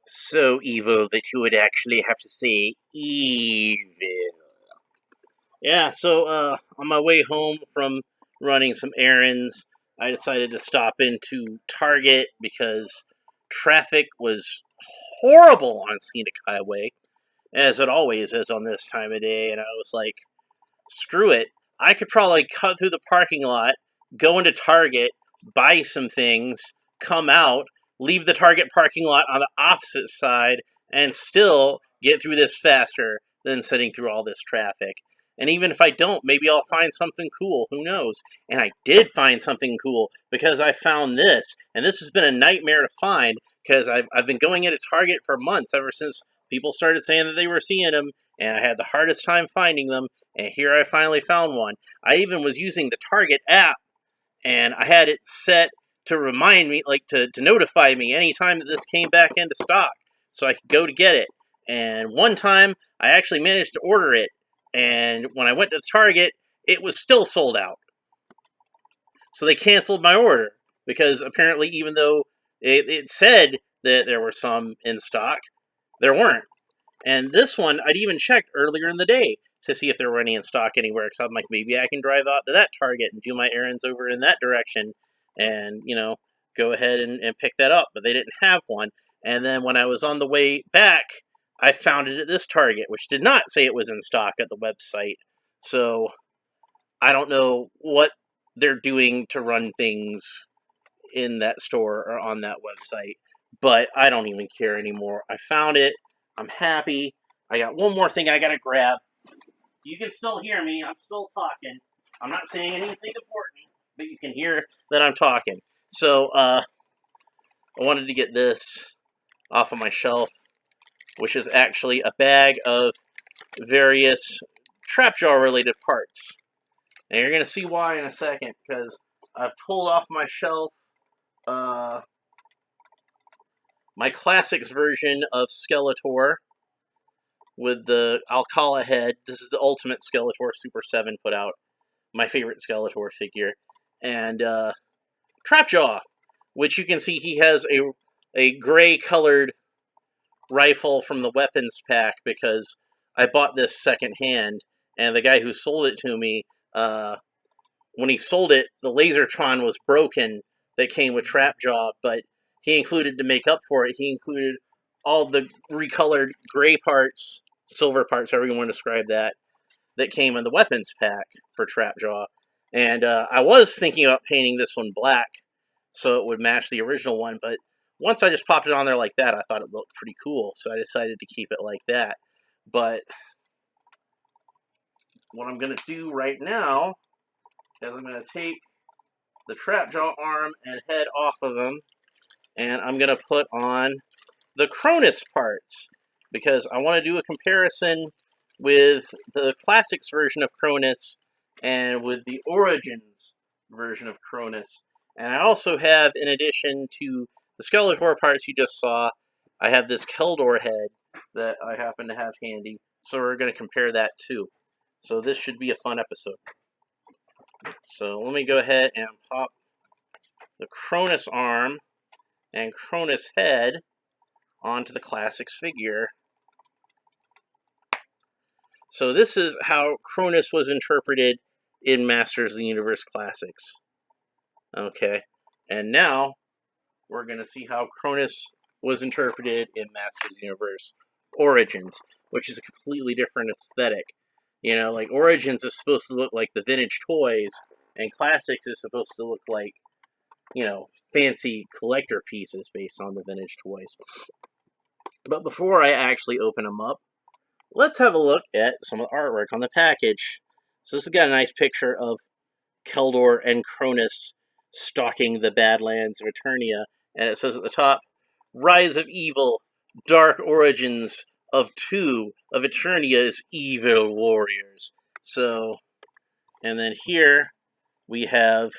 So evil that you would actually have to say evil. Yeah, on my way home from running some errands, I decided to stop into Target because traffic was horrible on Scenic Highway, as it always is on this time of day, and I was like, screw it. I could probably cut through the parking lot, go into Target, buy some things, come out, leave the Target parking lot on the opposite side, and still get through this faster than sitting through all this traffic. And even if I don't, maybe I'll find something cool. Who knows? And I did find something cool because I found this. And this has been a nightmare to find because I've been going into Target for months ever since people started saying that they were seeing them. And I had the hardest time finding them. And here I finally found one. I even was using the Target app, and I had it set to remind me, like to notify me anytime that this came back into stock, so I could go to get it. And one time, I actually managed to order it, and when I went to Target, it was still sold out. So they canceled my order, because apparently, even though it said that there were some in stock, there weren't. And this one, I'd even checked earlier in the day to see if there were any in stock anywhere, because I'm like, maybe I can drive out to that Target and do my errands over in that direction and, go ahead and pick that up. But they didn't have one. And then when I was on the way back, I found it at this Target, which did not say it was in stock at the website. So I don't know what they're doing to run things in that store or on that website, but I don't even care anymore. I found it. I'm happy. I got one more thing I gotta grab. You can still hear me. I'm still talking. I'm not saying anything important, but you can hear that I'm talking. So, I wanted to get this off of my shelf, which is actually a bag of various Trapjaw related parts. And you're going to see why in a second, because I've pulled off my shelf my classics version of Skeletor with the Alcala head. This is the Ultimate Skeletor Super 7 put out. My favorite Skeletor figure. And Trapjaw, which you can see he has a gray colored rifle from the weapons pack because I bought this secondhand, and the guy who sold it to me, when he sold it, the Lasertron was broken that came with Trapjaw, but he included, to make up for it, he included all the recolored gray parts, silver parts, however you want to describe that came in the weapons pack for Trapjaw. And I was thinking about painting this one black so it would match the original one, but once I just popped it on there like that, I thought it looked pretty cool, so I decided to keep it like that. But what I'm going to do right now is I'm going to take the Trapjaw arm and head off of him, and I'm going to put on the Kronis parts, because I want to do a comparison with the Classics version of Kronis and with the Origins version of Kronis. And I also have, in addition to the Skeletor parts you just saw, I have this Keldor head that I happen to have handy, so we're going to compare that too. So this should be a fun episode. So let me go ahead and pop the Kronis arm and Kronis head onto the Classics figure. So this is how Kronis was interpreted in Masters of the Universe Classics. Okay, and now we're going to see how Kronis was interpreted in Masters of the Universe Origins, which is a completely different aesthetic. Like Origins is supposed to look like the vintage toys, and Classics is supposed to look like, fancy collector pieces based on the vintage toys. But before I actually open them up, let's have a look at some of the artwork on the package. So this has got a nice picture of Keldor and Kronis stalking the Badlands of Eternia, and it says at the top, Rise of Evil, Dark Origins of two of Eternia's evil warriors. So, and then here we have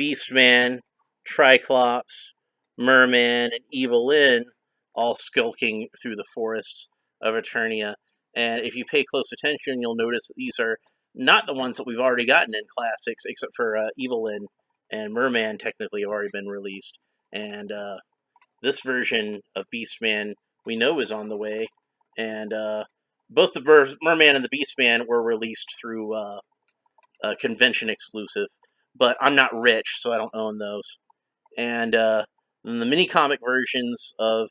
Beastman, Triclops, Merman, and Evelyn all skulking through the forests of Eternia. And if you pay close attention, you'll notice that these are not the ones that we've already gotten in Classics, except for Evelyn and Merman technically have already been released. And this version of Beastman we know is on the way, and both the Merman and the Beastman were released through a convention exclusive, but I'm not rich, so I don't own those. And then the mini comic versions of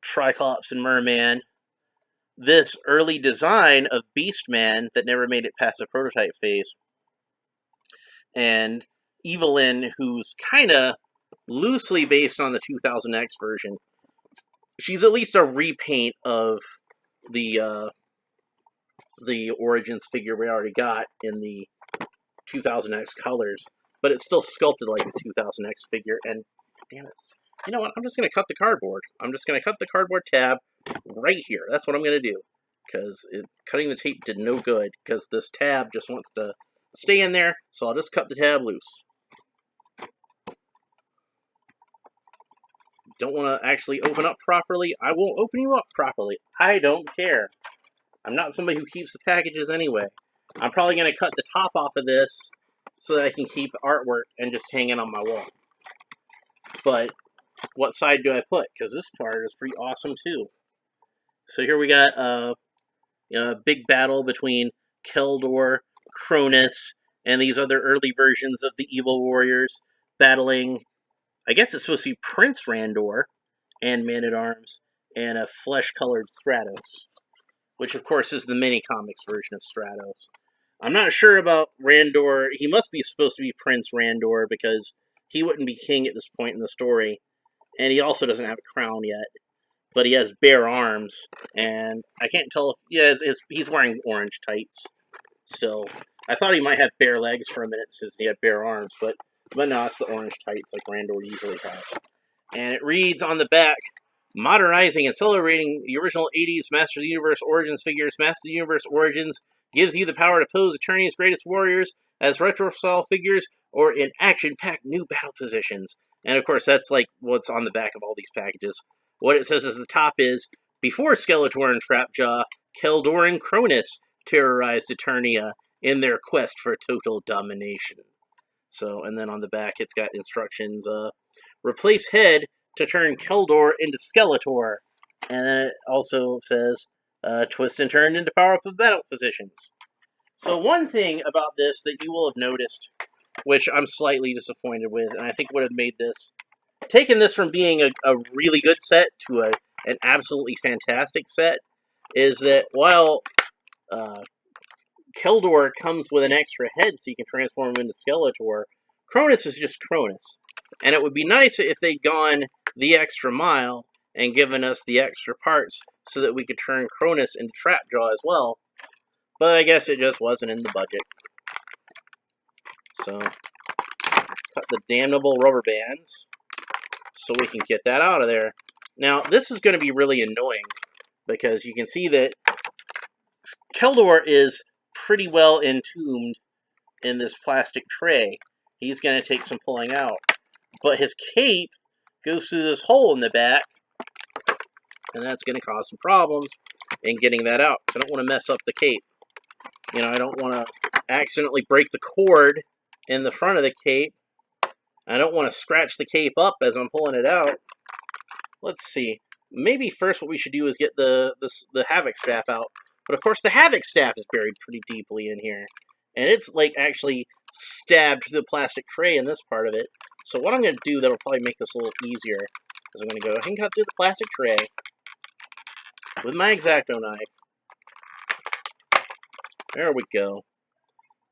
Triclops and Merman, this early design of Beastman that never made it past the prototype phase, and Evelyn, who's kind of loosely based on the 2000X version. She's at least a repaint of the Origins figure we already got in the 2000X colors, but it's still sculpted like a 2000X figure. And damn it, you know what? I'm just gonna cut the cardboard. I'm just gonna cut the cardboard tab right here. That's what I'm gonna do, because cutting the tape did no good. Because this tab just wants to stay in there, so I'll just cut the tab loose. Don't want to actually open up properly? I won't open you up properly. I don't care. I'm not somebody who keeps the packages anyway. I'm probably going to cut the top off of this so that I can keep artwork and just hang it on my wall. But what side do I put? Because this part is pretty awesome too. So here we got a big battle between Keldor, Kronis, and these other early versions of the Evil Warriors battling, I guess it's supposed to be Prince Randor and Man-at-Arms and a flesh-colored Stratos, which of course is the mini-comics version of Stratos. I'm not sure about Randor. He must be supposed to be Prince Randor because he wouldn't be king at this point in the story. And he also doesn't have a crown yet. But he has bare arms, and I can't tell if he's wearing orange tights still. I thought he might have bare legs for a minute since he had bare arms, but no, it's the orange tights like Randor usually has. And it reads on the back, modernizing and celebrating the original 80s Masters of the Universe Origins figures. Masters of the Universe Origins gives you the power to pose Eternia's greatest warriors as retro-style figures or in action-packed new battle positions. And of course, that's like what's on the back of all these packages. What it says at the top is, before Skeletor and Trapjaw, Keldor and Kronis terrorized Eternia in their quest for total domination. So, and then on the back, it's got instructions, replace head to turn Keldor into Skeletor. And then it also says, twist and turn into power-up battle positions. So one thing about this that you will have noticed, which I'm slightly disappointed with, and I think would have made this, taken this from being a really good set to an absolutely fantastic set, is that while Keldor comes with an extra head so you can transform him into Skeletor, Kronis is just Kronis. And it would be nice if they'd gone the extra mile and given us the extra parts so that we could turn Kronis into Trapjaw as well. But I guess it just wasn't in the budget. So, cut the damnable rubber bands so we can get that out of there. Now, this is going to be really annoying because you can see that Keldor is pretty well entombed in this plastic tray. He's going to take some pulling out. But his cape goes through this hole in the back, and that's going to cause some problems in getting that out. So I don't want to mess up the cape. You know, I don't want to accidentally break the cord in the front of the cape. I don't want to scratch the cape up as I'm pulling it out. Let's see. Maybe first what we should do is get the Havoc staff out. But of course the Havoc staff is buried pretty deeply in here. And it's like actually stabbed through the plastic tray in this part of it. So what I'm going to do that'll probably make this a little easier is I'm going to go ahead and cut through the plastic tray with my X-Acto knife. There we go.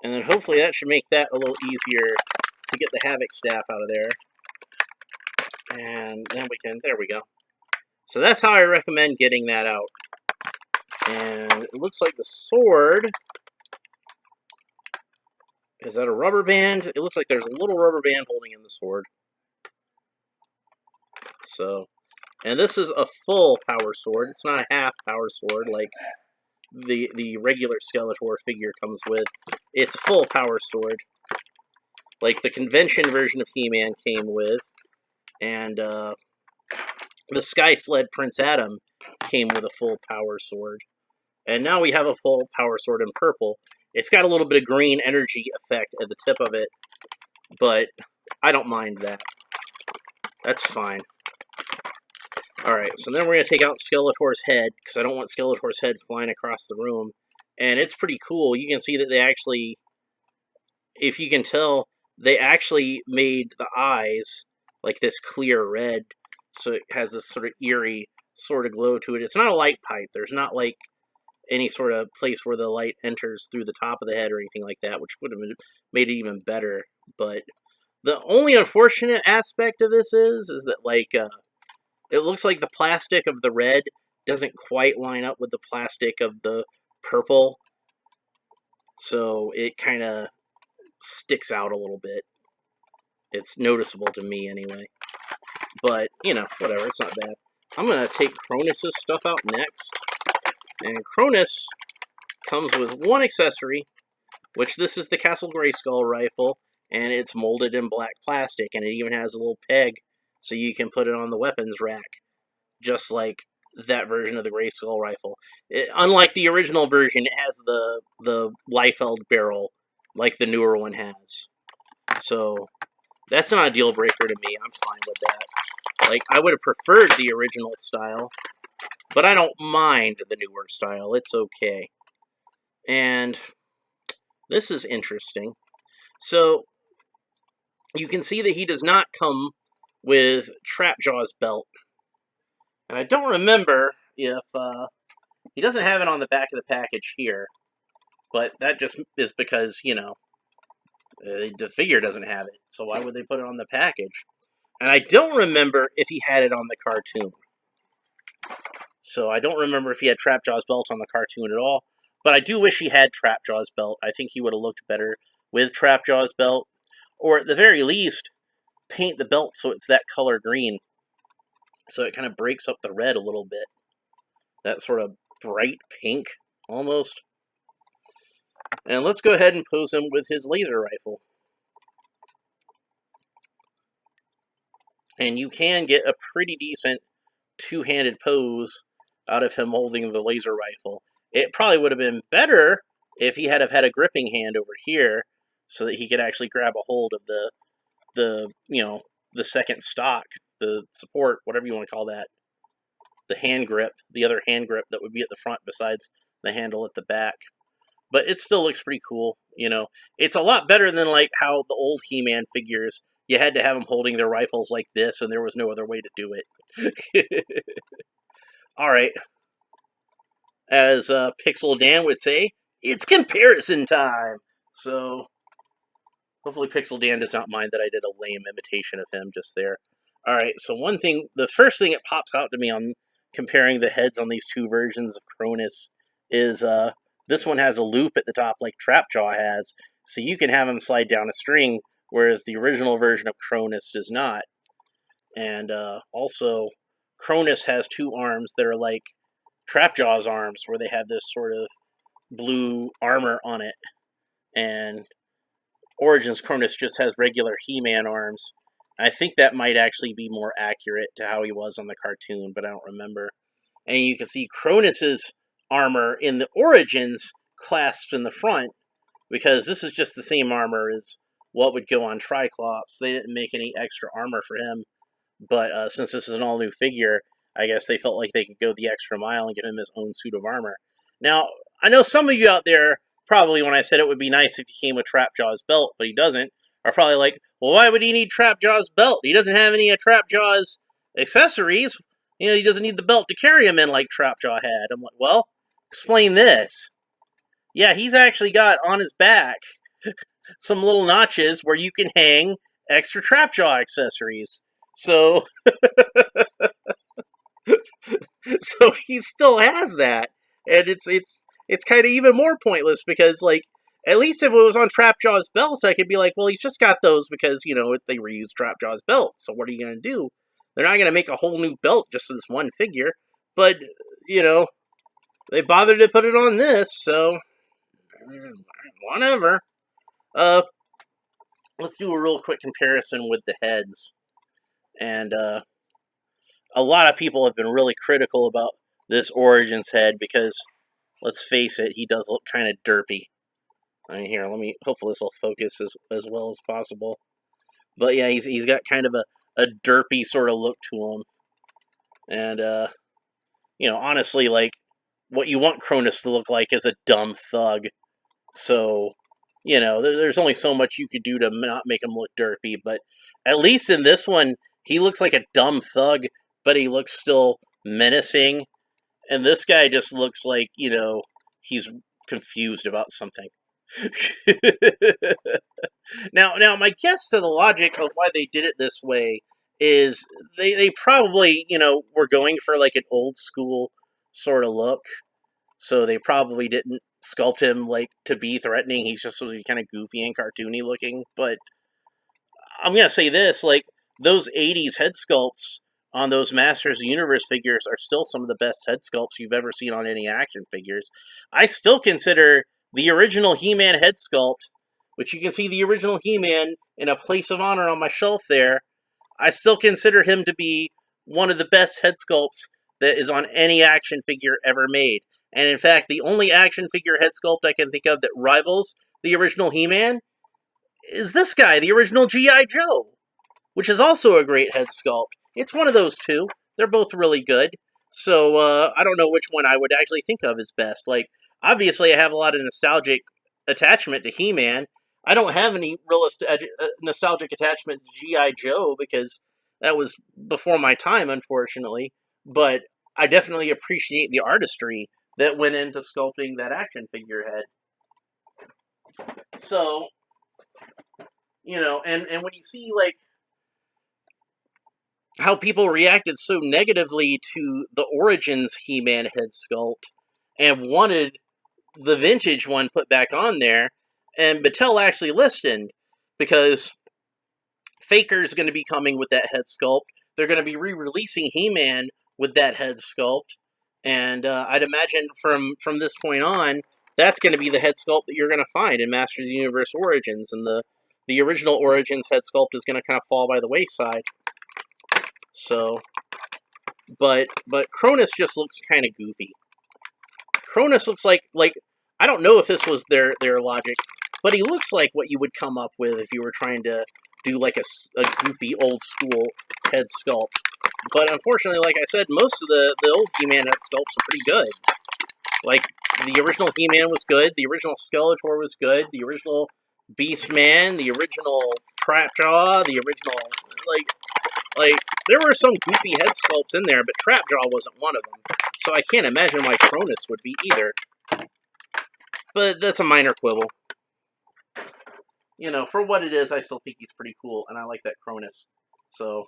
And then hopefully that should make that a little easier to get the Havoc staff out of there. And then we can, there we go. So that's how I recommend getting that out. And it looks like the sword, is that a rubber band? It looks like there's a little rubber band holding in the sword. So, and this is a full power sword. It's not a half power sword like the regular Skeletor figure comes with. It's a full power sword, like the convention version of He-Man came with, and the Sky Sled Prince Adam came with a full power sword. And now we have a full power sword in purple. It's got a little bit of green energy effect at the tip of it, but I don't mind that. That's fine. Alright, so then we're going to take out Skeletor's head, because I don't want Skeletor's head flying across the room. And it's pretty cool. You can see that they actually, if you can tell, they actually made the eyes like this clear red, so it has this sort of eerie sort of glow to it. It's not a light pipe. There's not like any sort of place where the light enters through the top of the head or anything like that, which would have made it even better. But the only unfortunate aspect of this is that, like, it looks like the plastic of the red doesn't quite line up with the plastic of the purple, so it kind of sticks out a little bit. It's noticeable to me anyway. But, you know, whatever, it's not bad. I'm going to take Kronis' stuff out next. And Kronis comes with one accessory, which this is the Castle Grayskull rifle, and it's molded in black plastic, and it even has a little peg so you can put it on the weapons rack, just like that version of the Grayskull rifle. Unlike the original version, it has the Liefeld barrel, like the newer one has. So, that's not a deal breaker to me. I'm fine with that. Like, I would have preferred the original style, but I don't mind the newer style. It's okay. And this is interesting. So, you can see that he does not come with Trapjaw's belt. And I don't remember if he doesn't have it on the back of the package here, but that just is because, you know, the figure doesn't have it, so why would they put it on the package? And I don't remember if he had it on the cartoon. So I don't remember if he had Trapjaw's belt on the cartoon at all, but I do wish he had Trapjaw's belt. I think he would have looked better with Trapjaw's belt, or at the very least, paint the belt so it's that color green, so it kind of breaks up the red a little bit. That sort of bright pink, almost. And let's go ahead and pose him with his laser rifle. And you can get a pretty decent two-handed pose out of him holding the laser rifle. It probably would have been better if he had had a gripping hand over here, so that he could actually grab a hold of the you know, the second stock, the support, whatever you want to call that, the hand grip, the other hand grip that would be at the front besides the handle at the back. But it still looks pretty cool, you know. It's a lot better than, like, how the old He-Man figures, you had to have them holding their rifles like this, and there was no other way to do it. Alright. As Pixel Dan would say, it's comparison time! So, hopefully Pixel Dan does not mind that I did a lame imitation of him just there. Alright, so one thing, the first thing that pops out to me on comparing the heads on these two versions of Kronis is, this one has a loop at the top like Trapjaw has, so you can have him slide down a string, whereas the original version of Kronis does not. And also, Kronis has two arms that are like Trapjaw's arms, where they have this sort of blue armor on it. And Origins Kronis just has regular He-Man arms. I think that might actually be more accurate to how he was on the cartoon, but I don't remember. And you can see Kronis's armor in the Origins clasped in the front, because this is just the same armor as what would go on Triclops. They didn't make any extra armor for him, but since this is an all-new figure, I guess they felt like they could go the extra mile and get him his own suit of armor. Now, I know some of you out there, probably when I said it would be nice if he came with Trapjaw's belt, but he doesn't, are probably like, well, why would he need Trapjaw's belt? He doesn't have any of Trapjaw's accessories. You know, he doesn't need the belt to carry him in like Trapjaw had. I'm like, well, explain this. Yeah, he's actually got on his back some little notches where you can hang extra Trapjaw accessories. So, so he still has that, and it's kind of even more pointless because, like, at least if it was on Trapjaw's belt, I could be like, well, he's just got those because, you know, they reused Trapjaw's belt. So what are you gonna do? They're not gonna make a whole new belt just for this one figure. But, you know, they bothered to put it on this, so whatever. Let's do a real quick comparison with the heads. And a lot of people have been really critical about this Origins head because, let's face it, he does look kind of derpy. I mean, here, hopefully this will focus as well as possible. But yeah, he's got kind of a derpy sort of look to him. And, honestly, like, what you want Kronis to look like is a dumb thug. So, there's only so much you could do to not make him look derpy, but at least in this one, he looks like a dumb thug, but he looks still menacing. And this guy just looks like, he's confused about something. Now, my guess to the logic of why they did it this way is they probably, were going for like an old school sort of look. So they probably didn't sculpt him like to be threatening. He's just supposed to be kind of goofy and cartoony looking. But I'm gonna say this, like, those 80s head sculpts on those Masters of the Universe figures are still some of the best head sculpts you've ever seen on any action figures. I still consider the original He-Man head sculpt, which you can see the original He-Man in a place of honor on my shelf there, I still consider him to be one of the best head sculpts that is on any action figure ever made. And in fact, the only action figure head sculpt I can think of that rivals the original He-Man is this guy, the original G.I. Joe, which is also a great head sculpt. It's one of those two. They're both really good. So, I don't know which one I would actually think of as best. Like, obviously I have a lot of nostalgic attachment to He-Man. I don't have any real nostalgic attachment to G.I. Joe because that was before my time, unfortunately. But I definitely appreciate the artistry that went into sculpting that action figure head. So, and when you see, like, how people reacted so negatively to the Origins He-Man head sculpt and wanted the vintage one put back on there, and Mattel actually listened because Faker's going to be coming with that head sculpt. They're going to be re-releasing He-Man with that head sculpt, and I'd imagine from this point on, that's going to be the head sculpt that you're going to find in Masters of the Universe Origins, and the original Origins head sculpt is going to kind of fall by the wayside. So, but Kronis just looks kind of goofy. Kronis looks like I don't know if this was their logic, but he looks like what you would come up with if you were trying to do like a goofy old school head sculpt. But unfortunately, like I said, most of the old He-Man head sculpts are pretty good. Like, the original He-Man was good, the original Skeletor was good, the original Beastman, the original Trapjaw, the original, like, there were some goofy head sculpts in there, but Trapjaw wasn't one of them. So I can't imagine why Kronis would be either. But that's a minor quibble. For what it is, I still think he's pretty cool, and I like that Kronis. So,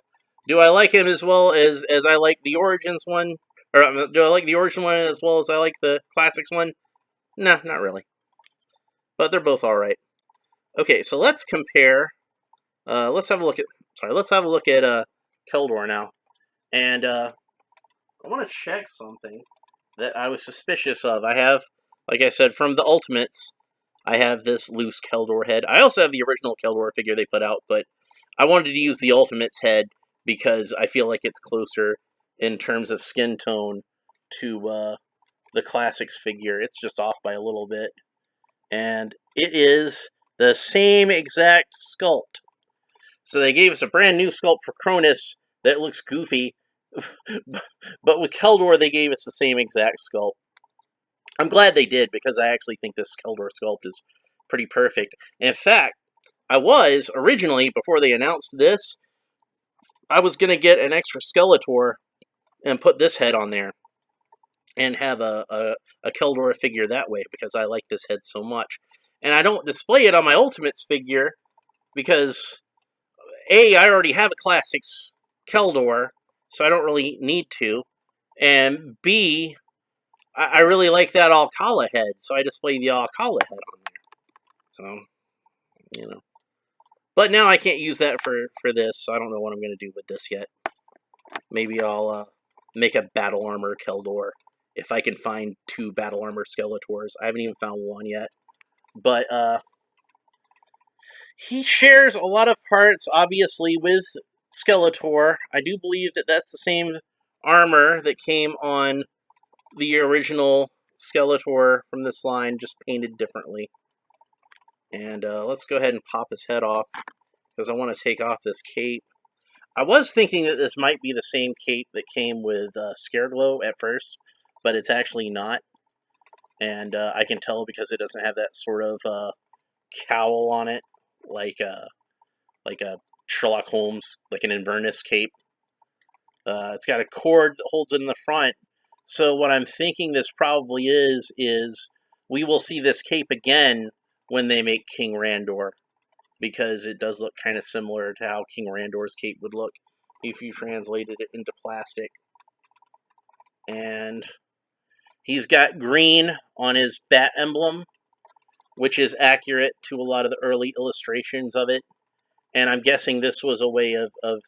do I like him as well as I like the Origins one? Or do I like the Origin one as well as I like the Classics one? Nah, not really. But they're both alright. Okay, so let's compare. Let's have a look at Keldor now. And I want to check something that I was suspicious of. I have, like I said, from the Ultimates, I have this loose Keldor head. I also have the original Keldor figure they put out, but I wanted to use the Ultimates head because I feel like it's closer in terms of skin tone to the Classics figure. It's just off by a little bit. And it is the same exact sculpt. So they gave us a brand new sculpt for Kronis that looks goofy, but with Keldor they gave us the same exact sculpt. I'm glad they did because I actually think this Keldor sculpt is pretty perfect. In fact, I was originally, before they announced this, I was going to get an extra Skeletor and put this head on there and have a Keldor figure that way because I like this head so much. And I don't display it on my Ultimates figure because A, I already have a Classics Keldor, so I don't really need to. And B, I really like that Alcala head, so I display the Alcala head on there. So, But now I can't use that for this, so I don't know what I'm going to do with this yet. Maybe I'll make a Battle Armor Keldor, if I can find 2 Battle Armor Skeletors. I haven't even found one yet. But, he shares a lot of parts, obviously, with Skeletor. I do believe that that's the same armor that came on the original Skeletor from this line, just painted differently. And let's go ahead and pop his head off, because I want to take off this cape. I was thinking that this might be the same cape that came with Scareglow at first, but it's actually not. And I can tell because it doesn't have that sort of cowl on it, like a Sherlock Holmes, like an Inverness cape. It's got a cord that holds it in the front. So what I'm thinking this probably is we will see this cape again when they make King Randor, because it does look kind of similar to how King Randor's cape would look if you translated it into plastic. And he's got green on his bat emblem, which is accurate to a lot of the early illustrations of it. And I'm guessing this was a way of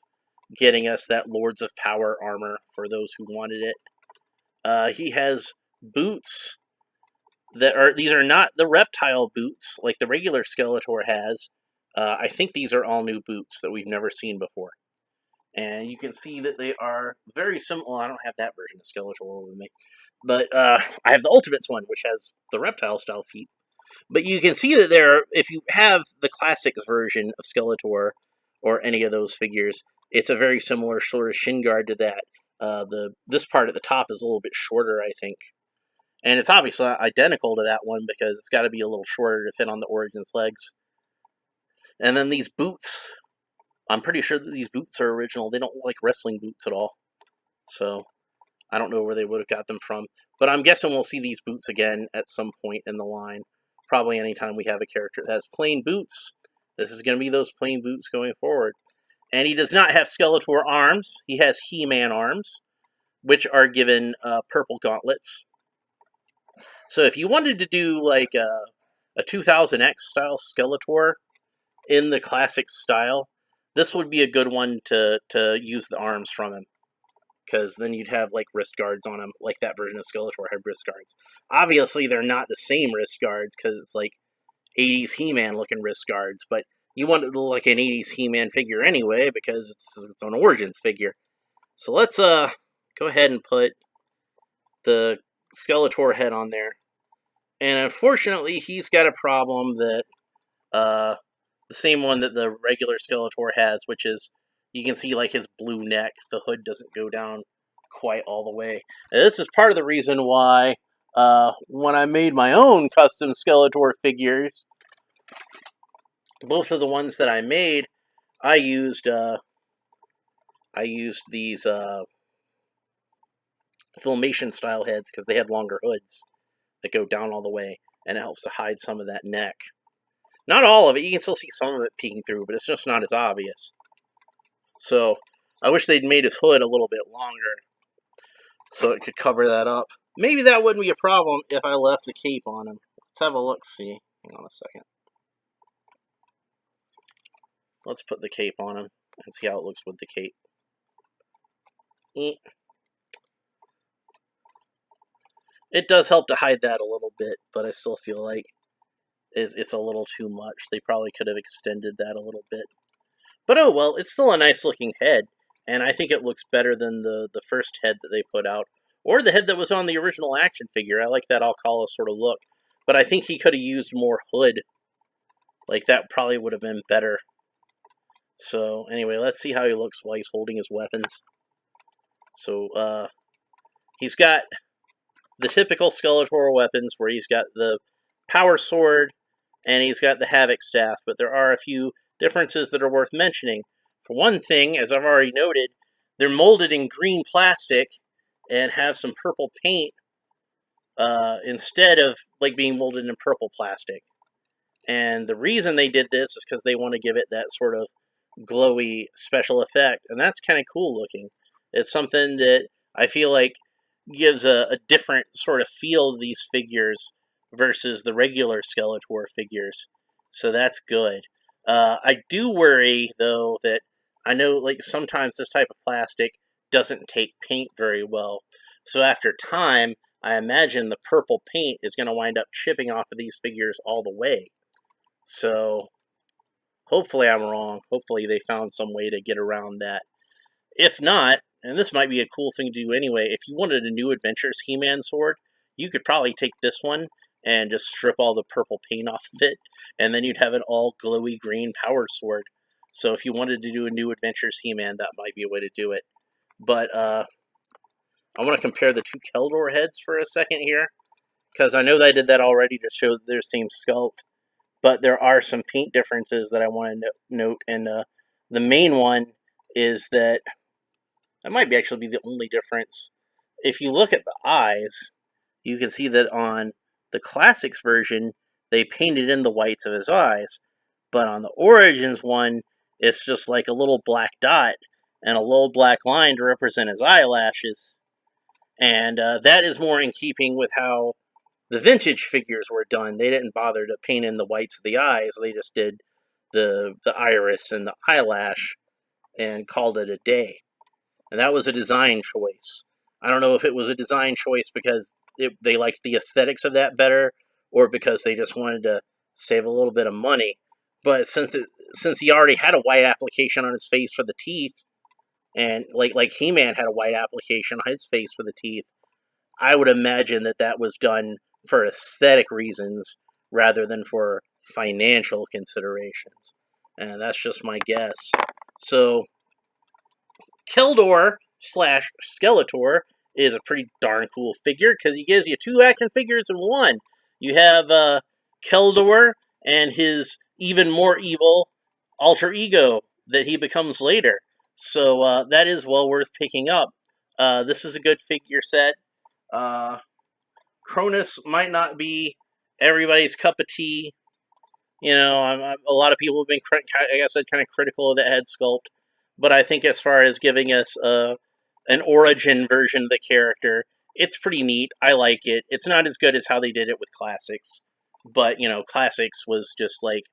getting us that Lords of Power armor for those who wanted it. He has boots these are not the reptile boots like the regular Skeletor has. I think these are all new boots that we've never seen before. And you can see that they are very similar. Well, I don't have that version of Skeletor with me. But I have the Ultimates one, which has the reptile style feet. But you can see that if you have the classics version of Skeletor or any of those figures, it's a very similar sort of shin guard to that. This part at the top is a little bit shorter, I think. And it's obviously identical to that one because it's got to be a little shorter to fit on the Origins legs. And then these boots, I'm pretty sure that these boots are original. They don't look like wrestling boots at all. So I don't know where they would have got them from. But I'm guessing we'll see these boots again at some point in the line. Probably anytime we have a character that has plain boots. This is going to be those plain boots going forward. And he does not have Skeletor arms. He has He-Man arms, which are given purple gauntlets. So if you wanted to do like a 2000X style Skeletor in the classic style, this would be a good one to use the arms from him. Because then you'd have like wrist guards on him, like that version of Skeletor had wrist guards. Obviously, they're not the same wrist guards because it's like 80s He-Man looking wrist guards, but you want it to look like an 80s He-Man figure anyway because it's an Origins figure. So let's go ahead and put the Skeletor head on there. And unfortunately, he's got a problem that the same one that the regular Skeletor has, which is you can see like his blue neck. The hood doesn't go down quite all the way. And this is part of the reason why when I made my own custom Skeletor figures, both of the ones that I made, I used these Filmation style heads because they had longer hoods that go down all the way, and it helps to hide some of that neck. Not all of it. You can still see some of it peeking through, but it's just not as obvious. So I wish they'd made his hood a little bit longer so it could cover that up. Maybe that wouldn't be a problem if I left the cape on him. Let's have a look-see. Hang on a second. Let's put the cape on him and see how it looks with the cape. It does help to hide that a little bit, but I still feel like it's a little too much. They probably could have extended that a little bit. But oh well, it's still a nice looking head, and I think it looks better than the first head that they put out, or the head that was on the original action figure. I like that Alcala sort of look, but I think he could have used more hood. Like, that probably would have been better. So, anyway, let's see how he looks while he's holding his weapons. So, he's got the typical Skeletor weapons, where he's got the Power Sword, and he's got the Havoc Staff, but there are a few differences that are worth mentioning. For one thing, as I've already noted, they're molded in green plastic and have some purple paint instead of like being molded in purple plastic. And the reason they did this is because they want to give it that sort of glowy special effect, and that's kind of cool looking. It's something that I feel like gives a different sort of feel to these figures versus the regular Skeletor figures. So that's good. I do worry, though, that I know like sometimes this type of plastic doesn't take paint very well. So after time, I imagine the purple paint is going to wind up chipping off of these figures all the way. So hopefully I'm wrong. Hopefully they found some way to get around that. If not, and this might be a cool thing to do anyway, if you wanted a New Adventures He-Man sword, you could probably take this one and just strip all the purple paint off of it, and then you'd have an all glowy green power sword. So if you wanted to do a New Adventures He-Man, that might be a way to do it. But I want to compare the two Keldor heads for a second here, because I know they did that already to show their same sculpt. But there are some paint differences that I want to note, and the main one is that might be actually be the only difference. If you look at the eyes, you can see that on the Classics version, they painted in the whites of his eyes, but on the Origins one, it's just like a little black dot and a little black line to represent his eyelashes. And that is more in keeping with how the vintage figures were done. They didn't bother to paint in the whites of the eyes. They just did the iris and the eyelash and called it a day. And that was a design choice. I don't know if it was a design choice because they liked the aesthetics of that better, or because they just wanted to save a little bit of money. But since he already had a white application on his face for the teeth, and like He-Man had a white application on his face for the teeth, I would imagine that was done for aesthetic reasons rather than for financial considerations. And that's just my guess. So, Keldor slash Skeletor is a pretty darn cool figure because he gives you two action figures in one. You have Keldor and his even more evil alter ego that he becomes later. So that is well worth picking up. This is a good figure set. Kronis might not be everybody's cup of tea. You know, a lot of people have been, like I said, kind of critical of the head sculpt. But I think as far as giving us an origin version of the character, it's pretty neat. I like it. It's not as good as how they did it with Classics. But, you know, Classics was just like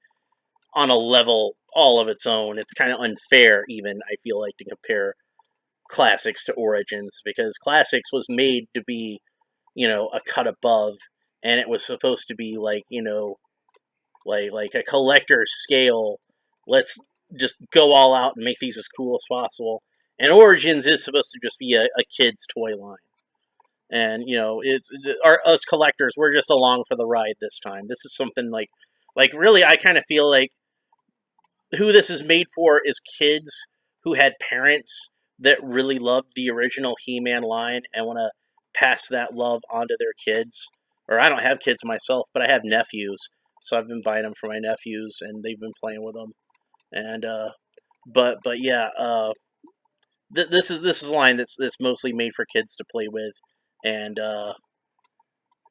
on a level all of its own. It's kind of unfair, even, I feel like, to compare Classics to Origins. Because Classics was made to be, you know, a cut above. And it was supposed to be like, you know, like a collector scale. Let's just go all out and make these as cool as possible. And Origins is supposed to just be a kid's toy line. And you know, us collectors, we're just along for the ride this time. This is something like really, I kind of feel like who this is made for is kids who had parents that really loved the original He-Man line and want to pass that love onto their kids. Or I don't have kids myself, but I have nephews, so I've been buying them for my nephews, and they've been playing with them. And but yeah, this is a line that's mostly made for kids to play with, and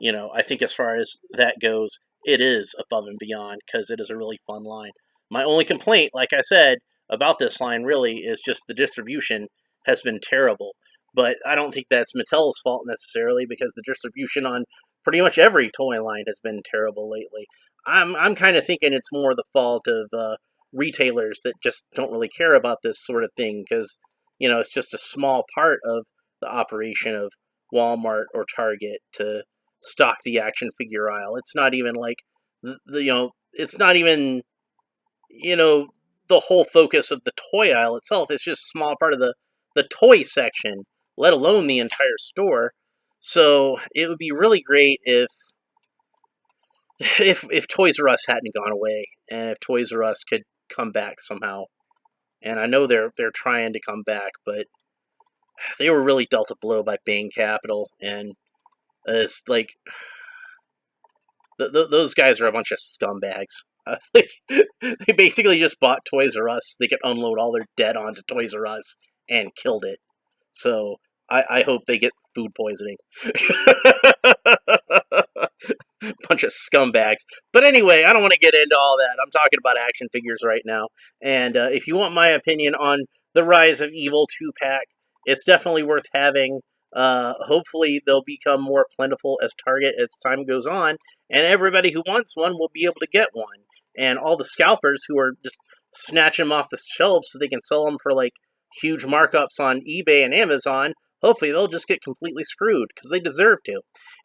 you know, I think as far as that goes, it is above and beyond because it is a really fun line. My only complaint, like I said, about this line really is just the distribution has been terrible. But I don't think that's Mattel's fault necessarily because the distribution on pretty much every toy line has been terrible lately. I'm kind of thinking it's more the fault of retailers that just don't really care about this sort of thing because, you know, it's just a small part of the operation of Walmart or Target to stock the action figure aisle. It's not even like you know, it's not even, you know, the whole focus of the toy aisle itself. It's just a small part of the toy section, let alone the entire store. So it would be really great if Toys R Us hadn't gone away and if Toys R Us could come back somehow. And I know they're trying to come back, but they were really dealt a blow by Bain Capital, and it's like those guys are a bunch of scumbags. They basically just bought Toys R Us. They could unload all their debt onto Toys R Us and killed it. So I hope they get food poisoning. Bunch of scumbags. But anyway, I don't want to get into all that. I'm talking about action figures right now. And if you want my opinion on the Rise of Evil 2-pack, it's definitely worth having. Hopefully they'll become more plentiful as Target as time goes on, and everybody who wants one will be able to get one. And all the scalpers who are just snatching them off the shelves so they can sell them for like huge markups on eBay and Amazon, hopefully they'll just get completely screwed because they deserve to.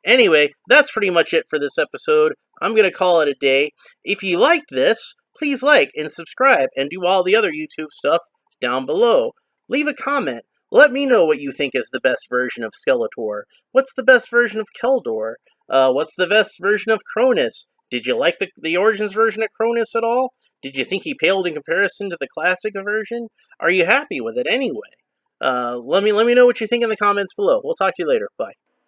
Anyway, that's pretty much it for this episode. I'm going to call it a day. If you liked this, please like and subscribe and do all the other YouTube stuff down below. Leave a comment. Let me know what you think is the best version of Skeletor. What's the best version of Keldor? What's the best version of Kronis? Did you like the Origins version of Kronis at all? Did you think he paled in comparison to the classic version? Are you happy with it anyway? Let me know what you think in the comments below. We'll talk to you later. Bye.